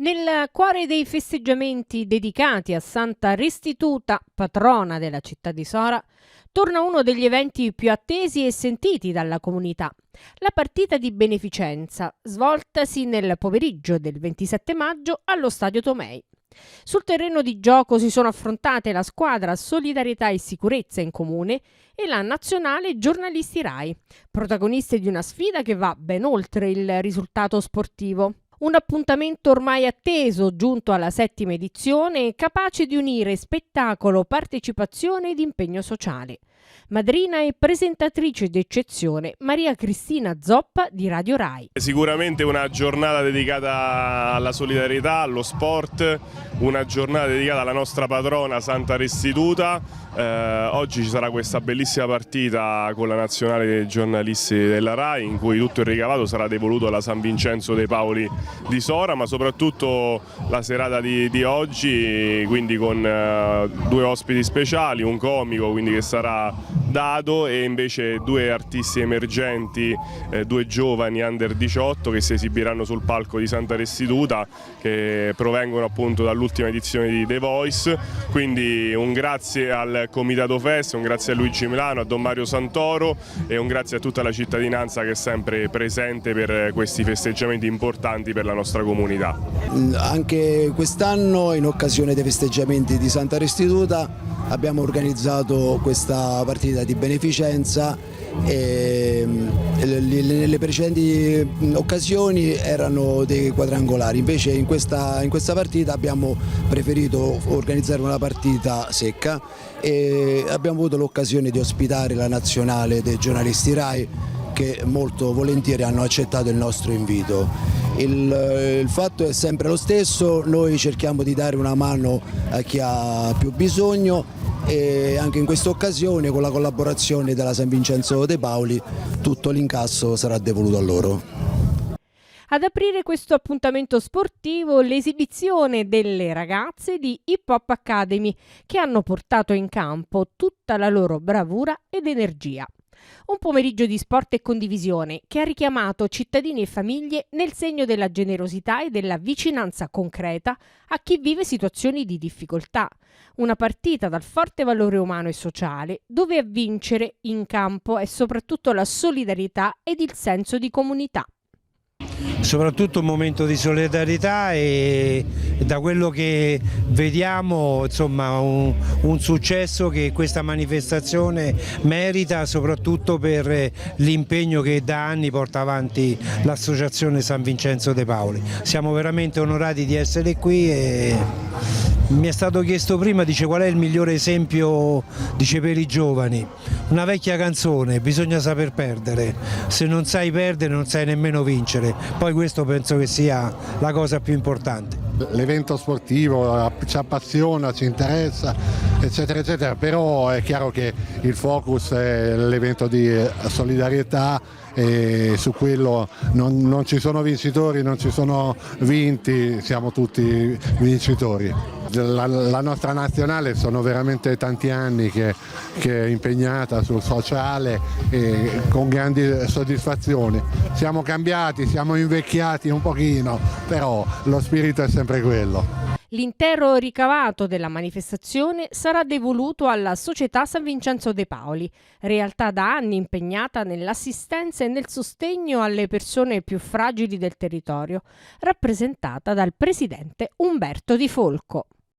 Nel cuore dei festeggiamenti dedicati a Santa Restituta, patrona della città di Sora, torna uno degli eventi più attesi e sentiti dalla comunità, la partita di beneficenza, svoltasi nel pomeriggio del 27 maggio allo Stadio Tomei. Sul terreno di gioco si sono affrontate la squadra Solidarietà e Sicurezza in Comune e la nazionale Giornalisti Rai, protagoniste di una sfida che va ben oltre il risultato sportivo. Un appuntamento ormai atteso, giunto alla 7ª edizione, capace di unire spettacolo, partecipazione ed impegno sociale. Madrina e presentatrice d'eccezione Maria Cristina Zoppa di Radio Rai. Sicuramente una giornata dedicata alla solidarietà, allo sport, una giornata dedicata alla nostra patrona Santa Restituta. Oggi ci sarà questa bellissima partita con la nazionale dei giornalisti della Rai, in cui tutto il ricavato sarà devoluto alla San Vincenzo dei Paoli di Sora, ma soprattutto la serata di oggi, quindi con due ospiti speciali, un comico quindi che sarà Dato e invece due artisti emergenti, due giovani under 18 che si esibiranno sul palco di Santa Restituta, che provengono appunto dall'ultima edizione di The Voice. Quindi un grazie al Comitato Fest, un grazie a Luigi Milano, a Don Mario Santoro e un grazie a tutta la cittadinanza che è sempre presente per questi festeggiamenti importanti per la nostra comunità. Anche quest'anno, in occasione dei festeggiamenti di Santa Restituta, abbiamo organizzato questa partita di beneficenza e nelle precedenti occasioni erano dei quadrangolari, invece in questa partita abbiamo preferito organizzare una partita secca e abbiamo avuto l'occasione di ospitare la nazionale dei giornalisti Rai, che molto volentieri hanno accettato il nostro invito. Il fatto è sempre lo stesso, noi cerchiamo di dare una mano a chi ha più bisogno e anche in questa occasione, con la collaborazione della San Vincenzo dei Paoli, tutto l'incasso sarà devoluto a loro. Ad aprire questo appuntamento sportivo l'esibizione delle ragazze di Hip Hop Academy, che hanno portato in campo tutta la loro bravura ed energia. Un pomeriggio di sport e condivisione che ha richiamato cittadini e famiglie nel segno della generosità e della vicinanza concreta a chi vive situazioni di difficoltà. Una partita dal forte valore umano e sociale, dove a vincere in campo è soprattutto la solidarietà ed il senso di comunità. Soprattutto un momento di solidarietà e da quello che vediamo, insomma, un successo che questa manifestazione merita, soprattutto per l'impegno che da anni porta avanti l'associazione San Vincenzo dei Paoli. Siamo veramente onorati di essere qui e mi è stato chiesto prima, dice, qual è il migliore esempio, dice, per i giovani. Una vecchia canzone: bisogna saper perdere, se non sai perdere non sai nemmeno vincere. Poi questo penso che sia la cosa più importante. L'evento sportivo ci appassiona, ci interessa, eccetera eccetera, però è chiaro che il focus è l'evento di solidarietà e su quello non ci sono vincitori, non ci sono vinti, siamo tutti vincitori. La nostra nazionale sono veramente tanti anni che è impegnata sul sociale e con grandi soddisfazioni. Siamo cambiati, siamo invecchiati un pochino, però lo spirito è sempre quello. L'intero ricavato della manifestazione sarà devoluto alla Società San Vincenzo dei Paoli, realtà da anni impegnata nell'assistenza e nel sostegno alle persone più fragili del territorio, rappresentata dal presidente Umberto Di Folco.